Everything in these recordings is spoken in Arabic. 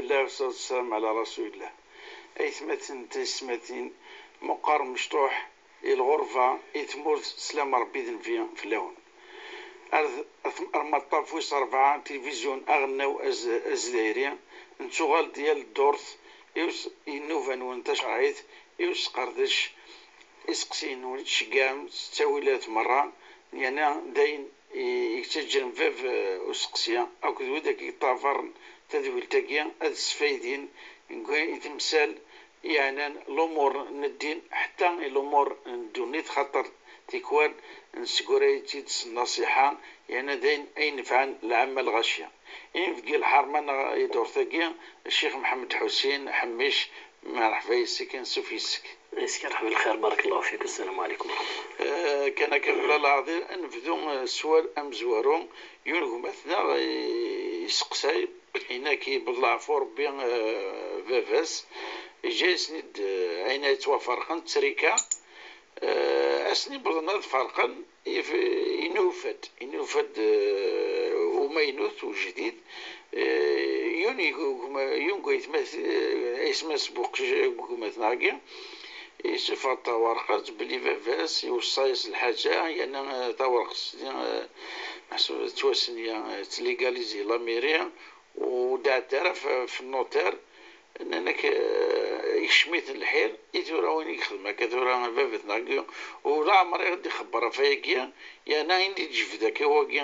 الله والصلاة والسلام على رسول الله. أيثمتين تسمتين مقار مشطوح الغرفة يتموت سلام ربي ذنفيا في اللون أرمطاف ويس 4 تلفزيون أغناو أزدايريا نتوغال ديال الدورث يوس ينوفان وانتشعيت يوس قردش إسقسين ونتشقام ستاويلات مرة يعني داين يكتجرم فيف أسقسيا أو كذو داك يطافر تذويل تاكيا هاد السفايدين يتمثال يعني الأمور ندين حتى الأمور ندونيت خاطر تيكوان نسكوريتيد النصيحة يعني داين أي نفعان العمل غاشية في الحرمان يدور تاكيا الشيخ محمد حسين حميش مرحبا يسك نسوف يسك يسكر بالخير بارك الله فيك. السلام عليكم. كان كمل العظيم نفذو سوال أم زوارو يونغو مثلا يسقساي هناك بالعفو ربي فافاس جايسني عين يتوافرقن تريكا أسني بضنا فرقا ينوفد وما ينوث وجديد يونغو يتمثل اسمه سبوق مثلا يشوف التوارقات بلي فافاس يوصايس الحاجة يعني تورقس محسوب تواسنيا تليغاليزي لاميريا ودع تعرف في النوتير انك يشميت الحير يثورا وين يخدم كثورا فافت ناقيو ولا عمري غادي يخبر فيا يعني عندي جفدك هو كي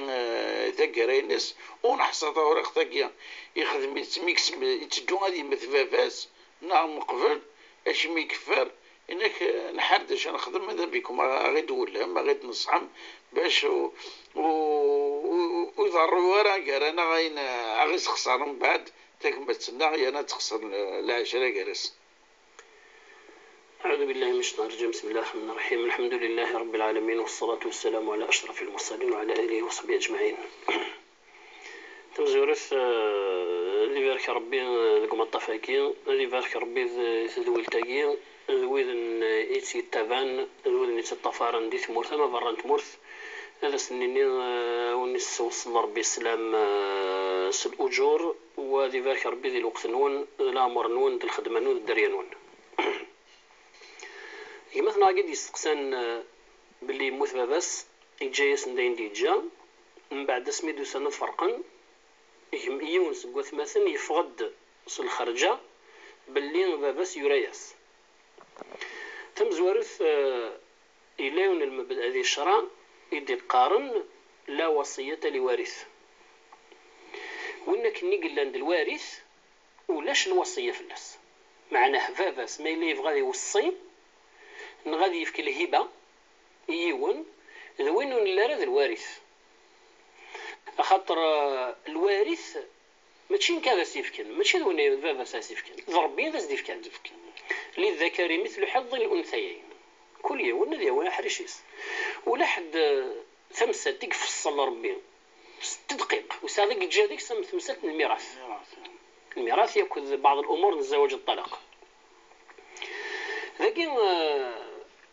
ذاكرينس ونحصل تورق تاكيا يخدم ميكس يتدو غادي مثل فافاس نعم قبل اش ميكفر انك نحردش نخدم ماذا بكم غيد ولا ما غيد نصحم باش ويضروا ورا قال انا غين غيس خسر من بعد تكمل تسنى انا تخسر العشرة جالس. أعوذ بالله من الشيطان الرجيم. بسم الله الرحمن الرحيم. الحمد لله رب العالمين والصلاة والسلام على أشرف المرسلين وعلى آله وصحبه أجمعين. تمزورث اللي بارك ربي لكم الطفاكين اللي بارك ربي ذوي التاقين ذوي إيتي التابان ذوي إيتي الطفارن دي ثمورث ما برا تمورث هذا سنيني ونس وصل ربي السلام الأجور وذي بارك ربي ذي الوقت نون الأمر نون ذي الخدمة نون الدريا نون. مثلا قد يستقسان باللي يموت باباس يجايس ندين ديجا من بعد سميدو سنة فرقا يونس قوث مثلا يفقد الخرجة باللي باباس يرياس تم زوارث إليون المبدأ ذي الشرع يدي قارن لا وصية لوارث وإنك نيقل عند الوارث ولاش الوصية في الناس معناه باباس ما اللي يبغى يوصي نغادي يفك الهبة يون ذوين لا راه الوارث خاطر الوارث ماشي كذا سيفكن ماشي ذوين بابا سيفكن ضربين ذا سيفكن للذكر مثل حظ الأنثيين كل يوم ذي ولا حريشيس ولا حد ثمسة تقفصل ربي 6 دقائق وسادق جاديك ثمسة الميراث يأخذ بعض الأمور من الزواج الطلاق لكن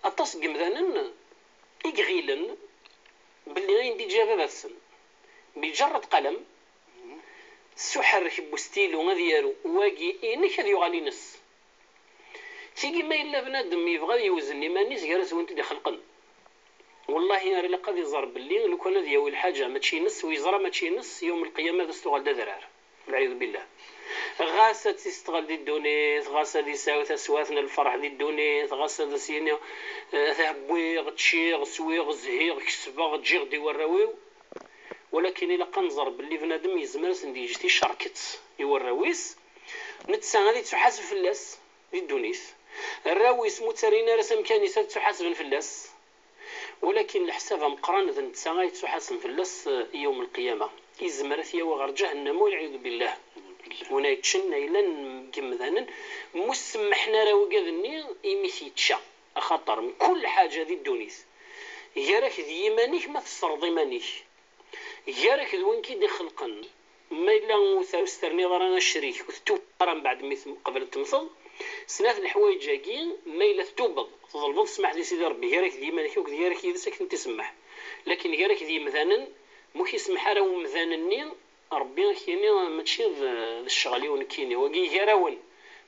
أتصق مثلا يقغيلن باللي غين دي جابه بسن بجرد قلم سحر بستيلو غاديالو واقي إنك هذي يغالي نس تيجي ما إلا بنادم يبغى يوزن لي مانيس جالس وانت دي خلقن والله يا ريلا قد يزار باللي لو كان هذه الحاجة ما تشي نس ويزرى ما تشي نس يوم القيامة تستغل درار والعياذ بالله غاسة تستغل دي الدونيت غاسة دي ساوث أسواثنا الفرح دي الدونيت غاسة دي سينيا ذهبويغ تشيغ سويغ زهيغ كسباغ تجيغ دي وراويو ولكن إلا قنظر باللي بنادم يزمرس ندي جتي شاركت يوراويس نتسان غادي تحاسب في اللاس دي الدونيت الراويس مترينا رسم كانيسة تحاسب في اللاس ولكن الحساب مقران ذا نتسان غادي تحاسب في اللاس يوم القيامة يزمرث يا وغر جهنم والعياذ بالله ونا يتشن إلا نقمذانا مسمحنا راه وقاذني يميثي تشا خاطر من كل حاجة ذي الدونيس ياراك ذي يمانيك ما تسرض يمانيك ياراك ذوين كي دي خلقن ما إلا استرني ضرانا الشريك وتوب من بعد مثل قبل التمثل سنات الحوايج جاكين ما إلا تتوبض تظلبض سمح لي سيدي ربي ياراك ذي يمانيك وكذ ياراك ذي ساكن تسمح لكن ياراك ذي مثلا موك يسمح راه مثلا ربي كيني ماشي الشغل كيني وكي يراون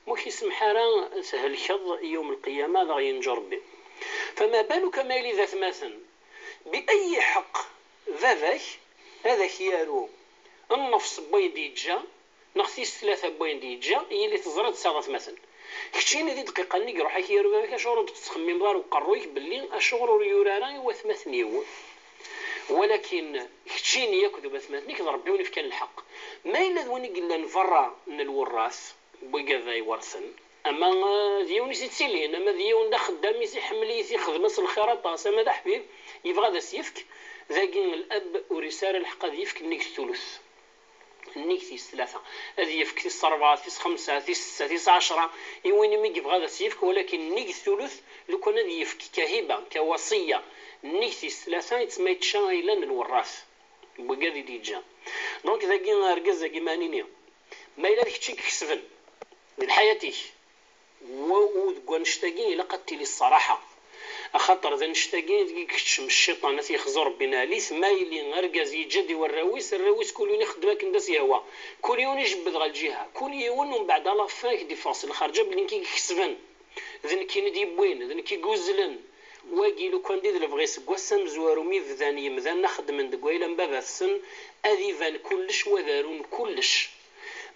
مو كيسمح راه الكض يوم القيامة راه ينجر ربي. فما بالك ما يلي ذات مثلا بأي حق ذاك هذاك يارو النفس بوين ديجا نخصيص 3 بوين ديجا هي اللي تزرد صارت مثلا كتشيني دي دقيقة نيك روح يارو ذاك شغل تخمم دار وقرويك باللي الشغل يورارا وثمثنيو، ولكن كتشيني يكذب ثمثنيك ضربوني في كان الحق. ما إلا ذوني قلنا نفرع من الوراث بويقا ذا يورثن، اما ديون يسيتسيلين، اما ديون دا خدام يحمل يخدم الخراطه سما دا حبيب يبغى ذا سيفك ذاكين الاب ورساله الحق هذا يفك نيك الثلث نيك تيس 3 هذه يفك تيس 4 تيس 5 تيس 6 تيس 10 يوين مي يبغى ذا سيفك، ولكن نيك الثلث لو كان هذه يفك كهبه كوصيه نيك تيس 3 يتسمى يتشايلا الوراث بقادي ديجا. دونك ذاكين ركز كيما نيني ما الا ديك تشي كسبن من حياتي ونشتاقين إلا قتلي الصراحة أخطر ذا نشتاقين كتشم الشيطان يخزر بنا ليث ما يلي نرقز يجدي الراويس كل يوم يخدمك ندس يهوا كل يوم يجبد غا الجهة كل يوم ومن بعد الله فاك دي فاصل خارجة بلين كي كسبن ذن كي ندي بوين ذن كي قوزلن واقي لو كان ديد الفغيس قوسم زوارو ميفذان يمذان نخدم من دقويلا مبابا السن أذي فان كلش وذارون كلش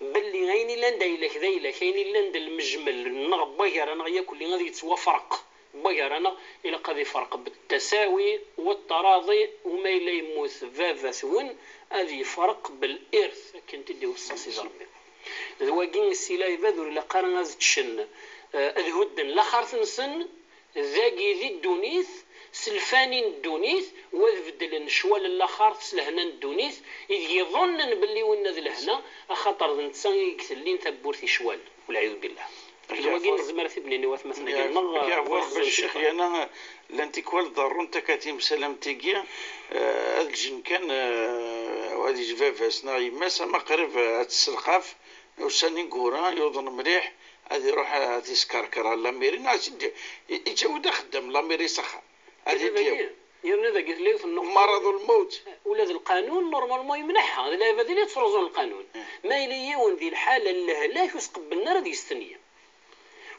باللي غيني لاند إلك ذيلا كايني لاند المجمل النغ بغير أنا ياكل غادي يتسوى فرق بغير أنا إلى قضي فرق بالتساوي والتراضي وما إلا يموت فافا ثون هذه فرق بالإرث كنت دي وصاصي زربي ذواقين السلاي بذر إلا قارن غاز تشن الهدن لا خارث سن ذاقي ذي الدونيث سلفانين الدونيث وذبدل شوال الاخر سلهنا الدونيث اذ يظن باللي ونا ذ لهنا اخطر نتسان يكثلين ثبورثي شوال والعياذ بالله. الواقين زمرتي بنيني واث مثلا يا الشيخ انا لانتيكوال ضرون تكاتيم سلامتيكيا الجن كان وهذه جفافه سنا يماس ما قريب السلقاف وساني قورا يوضن مليح هذه روح هذه سكركره لاميري ناس يجاود خدام لاميري سخا هذه ديال يرنا ذا قلت لي في النقطه مرض الموت ولاد القانون نورمال ما يمنحها هذا لا اللي تفرزون القانون ما الى يون ذي الحاله لا يسقبلنا راه يستنيه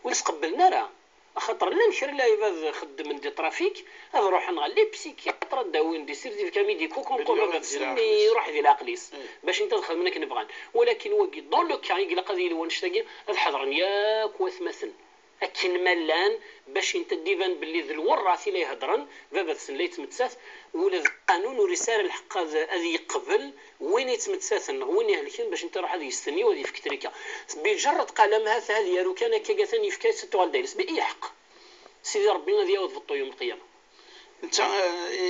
ويسقبلنا راه خاطر لا نشري لا يفاز خدم من دي ترافيك هذا روح نغلي بسيكياتر داوين دي سيرتيفيكا ميديكو كونكور غتسمي يروح ذي العقليس باش انت تدخل منك نبغان، ولكن واقي دون لو كان يقلا قضيه اللي نشتاقي هذا حضر ياك واثمثل اكن ملان باش انت ديفان باللي ذي الوراثي لا يهضرن بابا اللي يتمتساث ولا القانون ورساله الحق هذه يقبل وين يتمتساثن وين يهلكين باش انت روح هذه يستني وهذه في كتريكا بجرد قلم هذا يا كان كاثاني في كاس توالديرس باي حق سيدي ربي غادي يعوض بالطو يوم القيامه. انت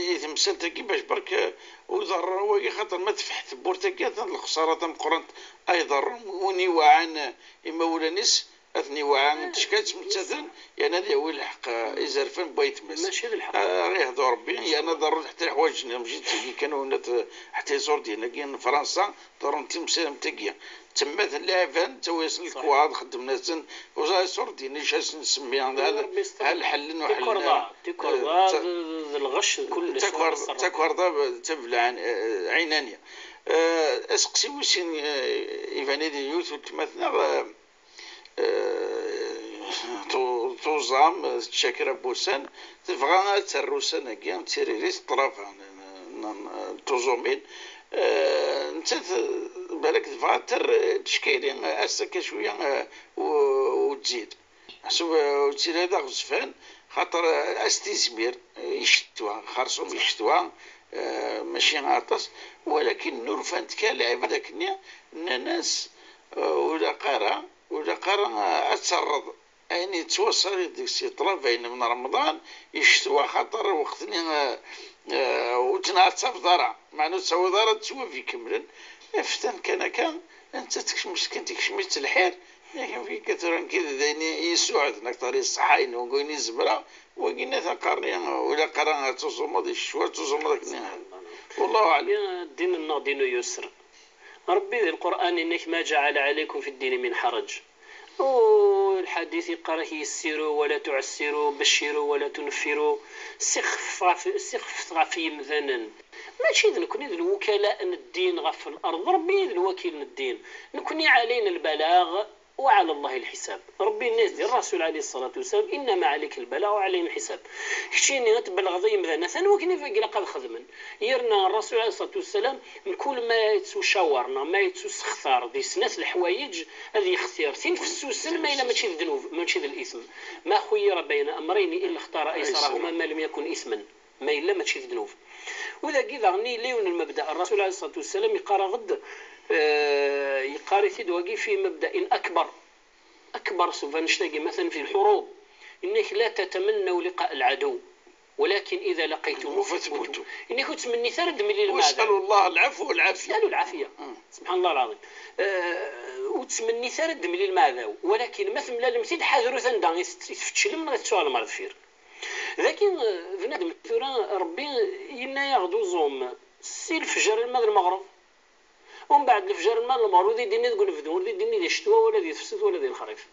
اذا مسالتك باش برك وضر هو خاطر ما تفحت بورتك الخساره تم قرنت ايضا وني وعن مولانيس اثني وعن تشكات مثلا يعني هذا هو الحق ازرفن بغيت مس ماشي الحق غير هذا ربي انا ضروري حتى حوايج مشيت كانوا حتى صور ديالنا كاين فرنسا ضروري تمسالم تاكيا تما اللعبان تويس الكواد خدمنا سن وزاي صور ديالنا شاس نسمي هذا الحل وحل تكرضا الغش كل تكرضا تبلع عينانيا اسقسي وسين ايفاني دي يوث مثلا توزام تشاكر بوسان تبغى تروسان كاع تيريريس طرف توزومين انت بالك تبغى تشكيلين اسك شويه وتزيد حسب تير هذا غزفان خاطر استثمير يشتوا خرصهم يشتوا ماشي عاطس ولكن نور فانت كلاعب هذاك الناس ولا قرا اتسرد يعني توصل ديك السي طرفين من رمضان يشتوى خاطر وقتني وتنعطف ضرع معناتها تسوي ضرع تسوى في كملا افتن كان انت تكشمش كنت تكشميت الحير لكن في كثر كذا دايني يسوعد نكتر الصحاين وقويني زبرا وقينا ثقرني ولا قرا تصوم هذا الشوال تصوم ذاك والله اعلم. الدين النار دين يسر ربي ذي القرآن إنك ما جعل عليكم في الدين من حرج والحديث يقرأ يسروا ولا تعسروا، بشروا ولا تنفروا، سخف غفي مثلا. ماشي نكوني الوكلاء الدين غف الأرض، ربي الوكيل الدين، نكوني علينا البلاغ وعلى الله الحساب. ربي الناس ديال الرسول عليه الصلاة والسلام إنما عليك البلاغ وعلينا الحساب. كشتيني غتبلغ ضي مثلا ثاني وكني فاقي لقد خدمن يرنا الرسول عليه الصلاة والسلام كل ما يتسو شاورنا ما يتسو سختار دي سنات الحوايج هذه اختيار ثين في السوسن ما إلا ماشي الذنوب ماشي الإثم، ما خير بين أمرين إلا اختار أيسرهما ما لم يكن إثما، ما إلا ماشي الذنوب. وإذا كذا غني ليون المبدأ الرسول عليه الصلاة والسلام يقرأ غد يقاري ثدوقي في مبدأ أكبر سوف نشتاقي مثلا في الحروب إنك لا تتمنوا لقاء العدو ولكن إذا لقيتموه فاثبتوا. إنك تمني ثرد من الماذا واسألوا الله العفو والعافية، اسألوا العافية سبحان الله العظيم. وتمني ثرد من الماذا ولكن مثلا المسيد حاذروا ثندا يفتش لهم غتسوال المرض فير. لكن بنادم ثورة ربي ينا يغدو زوم سي الفجر الماء المغرب ومن بعد الفجر الماء المغرب ذي ديني تقول فدور ذي ديني دي الشتوى ولا دي الفسد ولا دي الخريف.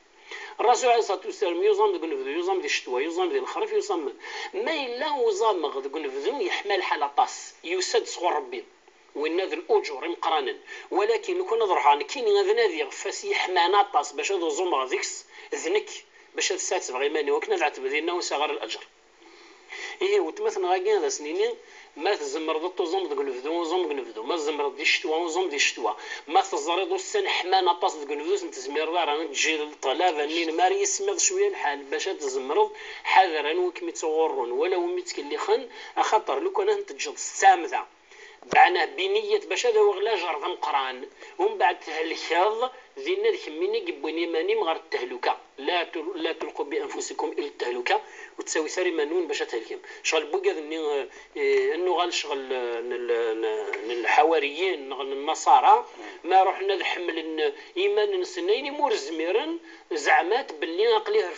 الرسول عليه الصلاة والسلام يوزم تقول فدو يوزم دي الشتوى يوزم دي الخريف يوزم ما إلا وزام تقول فدو يحمل حالة طاس يسد صغر ربي وإن ذا الأجور مقرانا. ولكن نكون نظر عن كين هذا نادي فاس يحمانا طاس باش هذا زوم ذيكس ذنك باش هذا السات بغي ماني وكنا نعتبر ذينا وصغر الأجر. إيه وتمثل غاكين هذا سنينين ما تزمرض الطوزم تقول فدو زوم تقول فدو ما تزمرض دي الشتوى وزوم دي الشتوى ما تزريض السن حمانا طاس تقول فدو تزمير رانا تجي الطلابة نين ماري يسمض شوية الحال باش تزمرض حذرا وكمي تصورون ولا ومتكلخن أخطر لو كان تجد السامذة بعنا بنية باش هذا وغلا جرد مقران ومن بعد تهلكاض ذينا ذيك مني قبوني ماني مغار التهلكة لا تلقوا بأنفسكم إلى التهلكة وتساوي ثري منون باش تهلكم. شغل بوكا انه غنشغل الحواريين النصارى ما رحنا نحمل ايمان نسنين مور زميرن زعمات باللي عقليه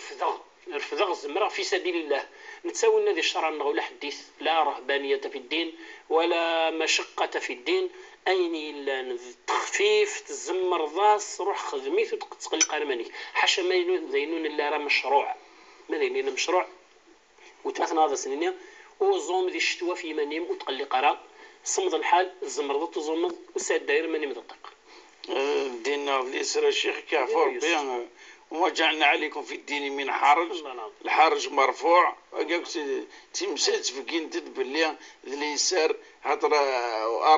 رفضغ الزمرة في سبيل الله. نتساوي الذي شرع ولا حديث لا رهبانية في الدين ولا مشقة في الدين أين إلا التخفيف تزمر ضاس روح خدميت وتقل قرمانيك حاشا ما ينون إلا راه مشروع ما ذينينا مشروع وتمثل هذا سنين وزوم ذي الشتوى في منيم وتقلي قرا صمد الحال الزمرضة وزومض وساد داير منيم دقق دينا اليسر الشيخ كافور بيان وما جعلنا عليكم في الدين من حرج الحرج مرفوع قلت تمسات فكين تدبلي اليسار هضر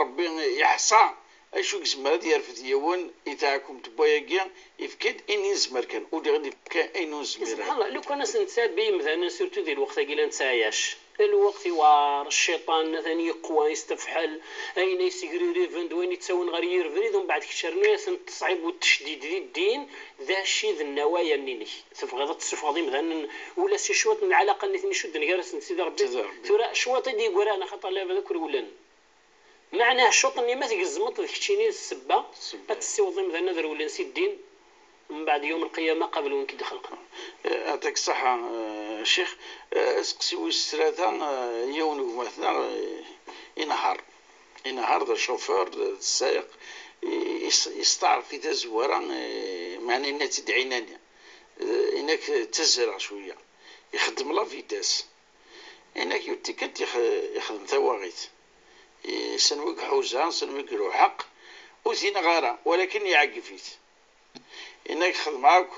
ربي يحصى اشو اسمها ديال فتيون يتاعكم تبايا يفكد اني زمر كان ودي غادي كان اين زمر سبحان الله. لو كان نتسابي مثلا سورتو ديال الوقت كي لا نتساياش الوقت وار الشيطان ثاني يقوى يستفحل اين يسكري ريفند وين يتساون غير يرفريد ومن بعد كشرنيه التصعيب والتشديد ديال الدين ذا الشيء ذا النوايا منيني تفغض التصفاضي مثلا ولا شي شوط من العلاقه اللي نشد نجالس نسيد ربي ثورة شوط دي يقول انا خطر لا هذاك ولن معناه الشوط اللي ما تقزمط ذكشيني السبه تسيوضي مثلا ذا ولا نسيد الدين من بعد يوم القيامة قبل وين كده خلقنا. يعطيك الصحة شيخ. اسقسيو الثلاثة يونو مثلا ينهار ذا الشوفور السائق يستعرف في تزويرة معني إنها تدعيناني إنك تزرع شوية يخدم لا فيتاس إنك يوتيكت يخدم ثواغيت سنوك حوزان سنوك روحق وثين غارة ولكن يعقفيت إنك خدم معك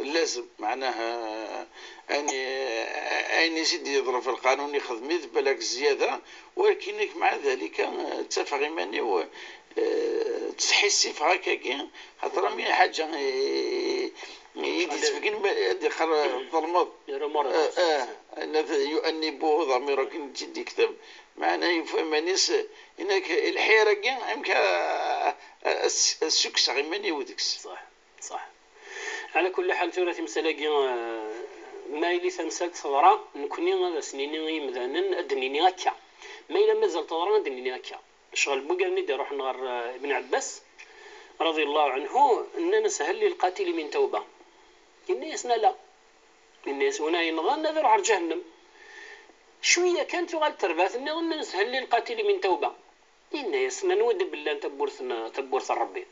لازم معناها أني يزيد يضرب في القانون يخدميت بلاك زيادة ولكنك مع ذلك تفغي ماني تحسي في هكاكي خاطر من حاجة يدي تفكين دخل ظلمض يؤنبه ضميرك تدي كتاب معناه يفهم ناس انك الحيره كاع يمكن السكس غيماني ودكس صح. على كل حال ثلاثي مسلاقي ما يلي تمسات صدرا نكوني هذا سنيني مثلا ادنيني هكا ما الا مازال تضرا ادنيني هكا شغل بوكا ندي روح نغار ابن عباس رضي الله عنه اننا سهل للقاتل من توبه الناس لا الناس هنا ينظن هذا روح جهنم شويه كانت غال تربات اننا نسهل للقاتل من توبه الناس نود بالله تبورث ربي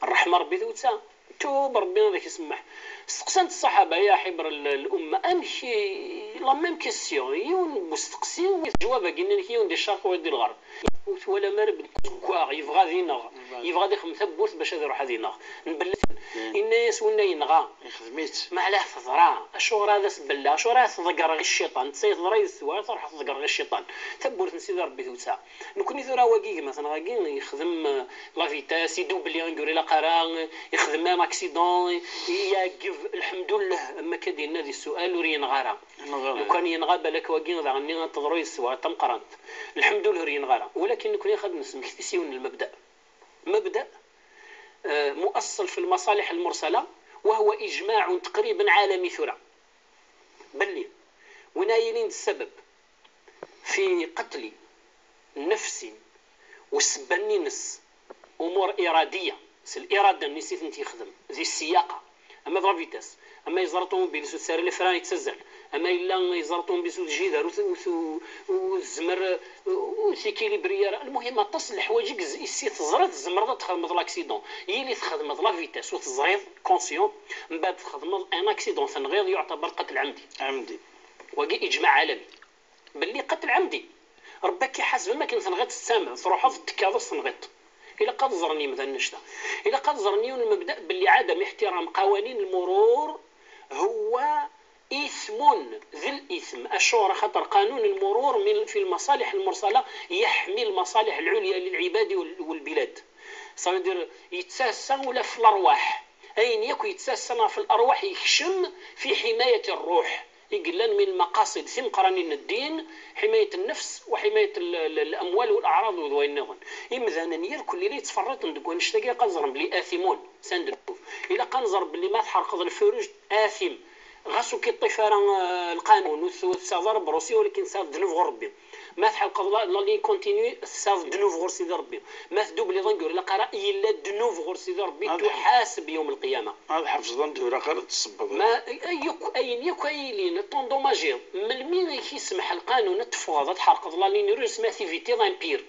الرحمه ربي توتسا توب ربي غادي يسمح. استقسمت الصحابه يا حبر الامه امشي لا ميم كيسيون يون مستقسي جواب قلنا لك يون دي الشرق ودي الغرب ولا مرب كواغ يبغى غادي ينغ يبغى غادي يخدم ثبوت باش يروح غادي ينغ نبلت الناس ولا ينغى خدميت ما علاه تضرا الشغل هذا سبلا الشغل هذا تضقر غير الشيطان تسيطر يسوى تروح تضقر غير الشيطان ثبوت نسيت ربي توسع نكون ثورا واقي مثلا غاكي يخدم لا فيتاس يدوبلي نقول لا قرا يخدم ما اكسيدون يقف الحمد لله اما كدينا هذا السؤال ورين غارا لو كان ينغى بالك واقي غني تضرو يسوى تم قرنت الحمد لله رين غارا ولكن نكون يخدم نسمك تسيون المبدا مبدا مؤصل في المصالح المرسله وهو إجماع تقريبا عالمي ثرى بلي ونايلين السبب في قتل النفس والسبني نس أمور إرادية الإرادة نسيت انت يخدم ذي السياقة أما ضرب فيتاس أما يزرطون بيلسو الساري الفران يتسزل أما إلا يزرطون بيسو الجدار والزمر وسيكيليبريا المهم تصل الحوايج يسي تزرد الزمر تخدم لاكسيدون هي اللي تخدم لا فيتاس وتزريض كونسيون من بعد تخدم ان اكسيدون تنغيض يعتبر قتل عمدي وكي إجماع عالمي باللي قتل عمدي ربك يحاسب ما كان تنغيط السامع تروح في التكاظ تنغيط إلا قد زرني مثلا نشتا إلا قد زرني المبدأ باللي عدم احترام قوانين المرور هو إثم ذي الإثم الشهرة خطر قانون المرور في المصالح المرسلة يحمي المصالح العليا للعباد والبلاد صار يتساسى ولا في الأرواح أين يكو يتساسى في الأرواح يخشم في حماية الروح يقلن من المقاصد ثم قرانين الدين حماية النفس وحماية الأموال والأعراض وذوينهن إمذانا نير كل اللي يتفرط ندقوا نشتاقي قنزر بلي آثمون سندروف إلا قنزر بلي ما تحرق الفروج آثم غاسو كي الطفارة القانون وثاضر بروسي ولكن ساف دنوف غربي ما تحلق لي كونتينيو ساف دنوف غرسي ربي ما تدوب لي ضنقور لا قرا الا دنوف غرسي ربي تحاسب يوم القيامه هذا حفظ ضندورة قرا تصبغ ما يك ايلين طوندوماجير من مين يسمح القانون تفوض تحرق لا لي نيرو اسمها سيفيتي دامبير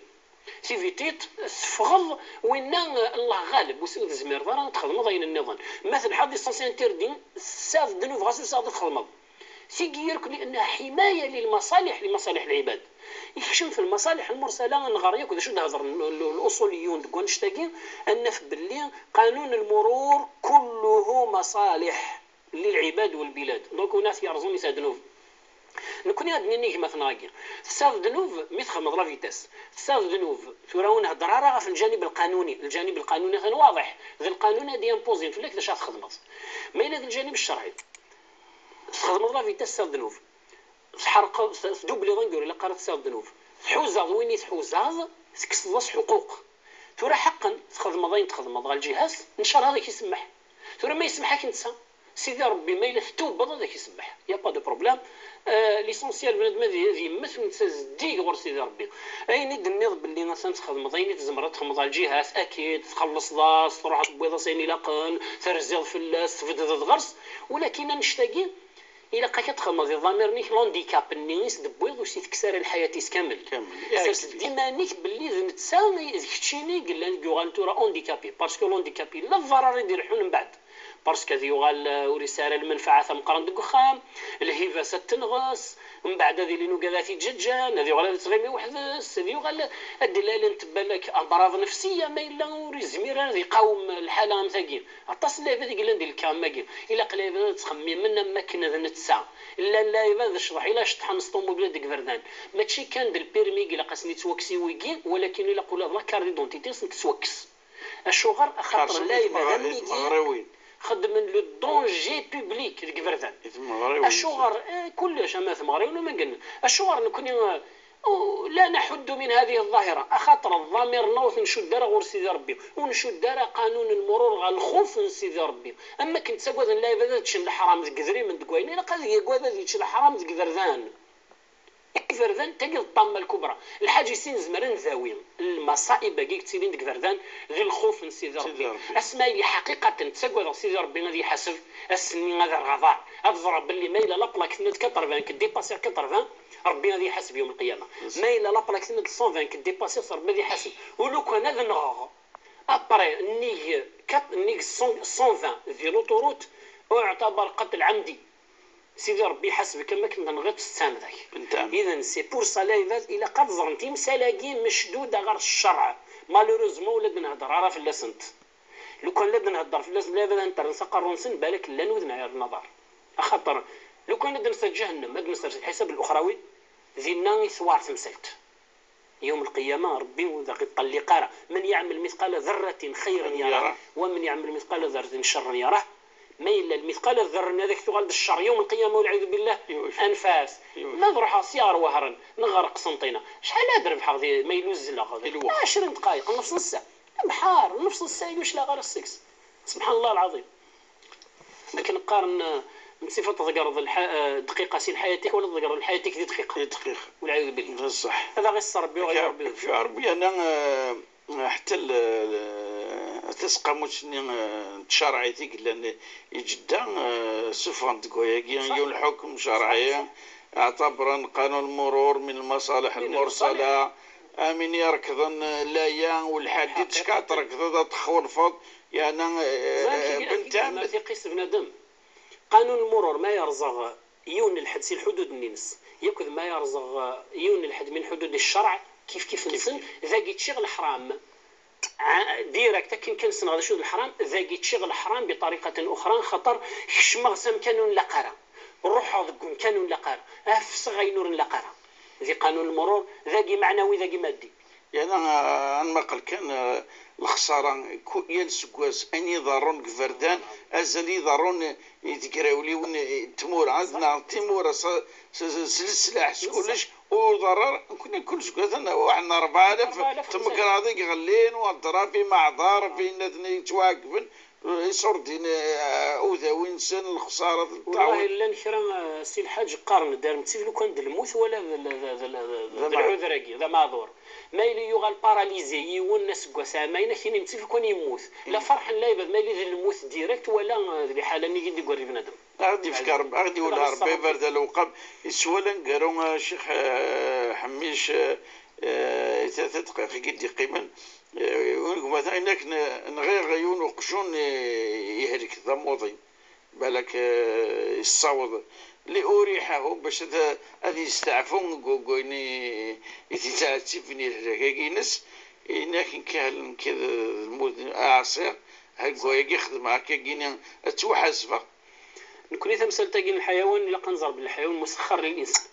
سيفيتي تفغض وين الله غالب وسود زمير ضرا تخدم ضين النظام مثل حد سانسي انتردين ساف دنوف غاسو ساف تخدم سيجيرك لأنها حماية لمصالح العباد يخشم في المصالح المرسلة نغاريك وذا شو هذا الأصوليون تقول نشتاقين أن في باللي قانون المرور كله مصالح للعباد والبلاد دونك ناس يرزون يسادنوف نكون هاد نيجي مثلا غاكي ساف دنوف ميتخ مضلا فيتاس ساف دنوف تراون هضرارة في الجانب القانوني كان واضح ذا القانون هادي امبوزين في لك ذا شاف خدمت ما إلى الجانب الشرعي تخدم لا فيتاس ساف دنوف تحرق دوبلي ضنقور إلا قرات ساف دنوف تحوزاض وين تحوزاض تكسض حقوق ترى حقا تخدم ضغ الجهاز ان شاء الله هذاك يسمح ترى ما يسمحك انت سيدي ربي ما الا فتوب هذاك يسمح يا با دو بروبليم ليسونسيال بنادم هذه يمثل نتسدي غور سيدي ربي اين دنيض باللي مثلا تخدم ضيني تزمر تخدم الجهاز اكيد تخلص ضاس تروح تبيض سيني لاقن ترزيض في اللاس تفدد الغرس ولكن نشتاقي إلا قاك تخدم ذي ضمير نيك لونديكاب نيس دبويض وسي تكسر الحياة كامل سرس ديما نيك باللي نتساوي كتشيني قلنا يوغال تورا اونديكابي باسكو لونديكابي لا الضرر يدير حون من بعد باسكو يوغال ورسالة المنفعة ثم قرن دقخام الهيفا ستنغص من بعد هذه اللي نوكاداتي تججان هذه يوغال تغيمي وحدس هذه يوغال الدلالة نتبالك أمراض نفسية ما إلا وريزمير هذه يقاوم الحالة مثاقين عطاس اللعبة هذه قلنا ندير الكام ماقين إلا قليبا تخمم منا ماكنة نتسا إلا اللعبة هذا الشرح إلا شطحان نسطوموبيل ديك فردان ماشي كان دير البيرمي إلا قاسني توكسي ويكين ولكن إلا قول لا كارت دونتيتي نتسوكس الشغر خاطر اللعبة هذا خدم لو دونجي بوبليك ديك فردان الشغر كلش ما ثمغري ولا ما قلنا الشغر نكون لا نحد من هذه الظاهرة أخاطر الضمير نوث نشد دارا غور سيدي ربي ونشد دارا قانون المرور غا الخوف من سيدي ربي أما كنت ساقوذ لا يبدا تشن الحرام ذكذري من دقوين إلا قد يقوذ تشن الحرام ذكذرذان فردان تجد الطامة الكبرى الحاج يسين زمران ذاوين المصائب باقي تسيلين ديك فردان غير الخوف من سيدي ربي اسماء لي حقيقة تسقوا سيدي ربي غادي يحاسب السنين هذا الغضاء اضرب باللي ما الا لابلاك نت 80 كديباسي 80 ربي غادي يحاسب يوم القيامة ما الا لابلاك نت 120 كديباسي ربي غادي يحاسب ولو كان هذا نغ ابري نيغ نيك 120 في لوطوروت اعتبر قتل عمدي. سيدي ربي حسبك كما كنا نغيط السام ذاك. اذا سي بور سا الى قد زرنتي مسالاكي مشدوده غير الشرع مالوروزمون ولاد نهضر عرف لا سنت لو كان لاد نهضر في الناس بلا نتر نسقرونسن بالك لا نوذ نعير النظر خاطر لو كان ندرس جهنم ندرس الحساب الاخروي ذينا يثوار تمثلت يوم القيامة ربي وذاك يطلق من يعمل مثقال ذرة خيرا يراه ومن يعمل مثقال ذرة شرا يراه. ما إلا المثقال الذرة هذاك تغلب الشر يوم القيامة والعياذ بالله أنفاس نضرح سيار وهرا نغرق سنطينا شحال هادر بحال ما يلوز لا 20 دقائق نص الساعة بحار نص الساعة يلوش لا غير السكس سبحان الله العظيم. لكن نقارن من صفة تذكر دقيقة سين حياتك ولا تذكر حياتك دي دقيقة والعياذ بالله بصح هذا غير ربي وغير ربي في عربي أنا حتى تسقى تشرعيتك لأن يجدا سفان تقوياكي يوم الحكم شرعي اعتبرا قانون المرور من المصالح المرسلة من يركضن لايا والحديد شكات ركض تخول فوق يعني بنتام ما تيقيس بنادم. قانون المرور ما يرزغ يون الحد سي الحدود النينس ياخذ ما يرزغ يون الحد من حدود الشرع كيف نسن ذاك تشغل حرام ديريكت كان سن غادي شوف الحرام ذاك تشغل حرام بطريقه اخرى خطر شمغسم كانون لقرا روحو ذكم كانون لقرا افس غينور لقرا ذي قانون المرور ذاك معنوي ذاك مادي. يعني أنا قال كان الخسارة ينسقواس أني ضارون كفردان أزلي ضارون يتقراولي تمور عندنا تمور سلسلة كلش وضرر كنا كل شكوثنا واحد 4000 تم كراضي غلين والضرافي مع ضارفي نثني تواقفن يصردين أوذاوين سن الخسارة والله إلا نكرا سي الحاج قارن دار متسيف لو كان الموت ولا العذراكي ذا معذور ما يلي يغال باراليزي يونس كواسا ما ينكيني متسيف كون يموت لا فرح لا يبد ما يلي الموت ديريكت ولا ذي حالة نيجي دي قريب بنادم غادي فكر غادي ولا ربي برد الوقب يسولن قالوا الشيخ حميش 3 دقائق قد قيمن يقول مثلا انك نغير غيون وقشون يهلك ذا موضي بالك يصاوض لأريحه باش هذه يستعفون قويني يتعاتي فيني الهكاكينس انك كان كذا المود اعصير هكا يخدم هكا كينا توحاسبه نكون تمثال تاقين الحيوان الا قنزر بالحيوان مسخر للانسان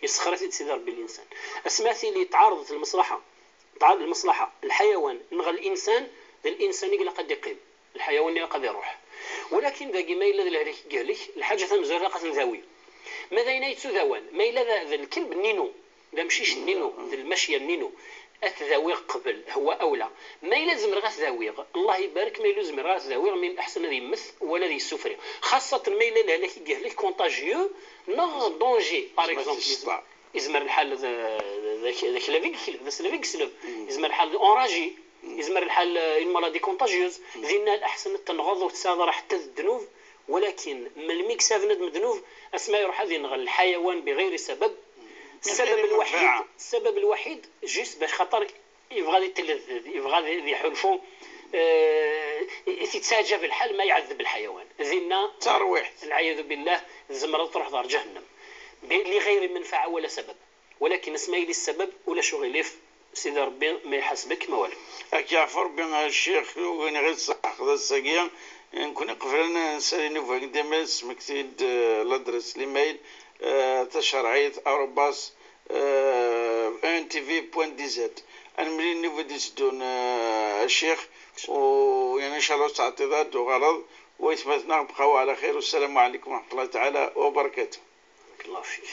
يسخر تدار بالانسان اسماثي اللي تعارضت المصلحه تعارض المصلحه الحيوان نغى الانسان الانسان يقول قد يقيم الحيوان قد يروح ولكن ذاك ما الا ذلك قال لك الحاجه تمزر قتل ذاوي ماذا ينايتسو ذوان ما الا ذا الكلب النينو لا مشيش النينو المشيه النينو أتذاويغ قبل هو أولى ما يلزم رغا تذاويغ الله يبارك ما يلزم رغا تذاويغ من أحسن ذي مث ولا ذي السفري خاصة ما إلا لهلاك يقهلك كونتاجيو نغ دونجي باغ اكزومبل يزمر الحال ذاك لافيك سلف يزمر الحال اونراجي يزمر الحال اون مالادي كونتاجيوز ذينا الأحسن التنغض وتساضر حتى الذنوب ولكن من الميكس هذا الذنوب أسماء يروح هذه نغ الحيوان بغير سبب السبب الوحيد جيست باش خاطر يبغى يتلذذ يبغى يحلفوا يتساجى في الحال ما يعذب الحيوان زينا ترويح العياذ بالله الزمرة تروح دار جهنم لغير منفعة ولا سبب ولكن اسماء لي السبب ولا شغليف سيدي ربي ما يحاسبك ما والو أكيعفر بين الشيخ وين غير صح ذا السقيا نكون قفلنا نسالي فوق ديما سمكتيد لادرس ليميل تشرعية أوروباس NTV.dz أنا ملي نفو دون الشيخ ويعني إن شاء الله تعطيات وغلط ويثبتنا بقوا على خير والسلام عليكم ورحمة الله تعالى وبركاته. الله فيك.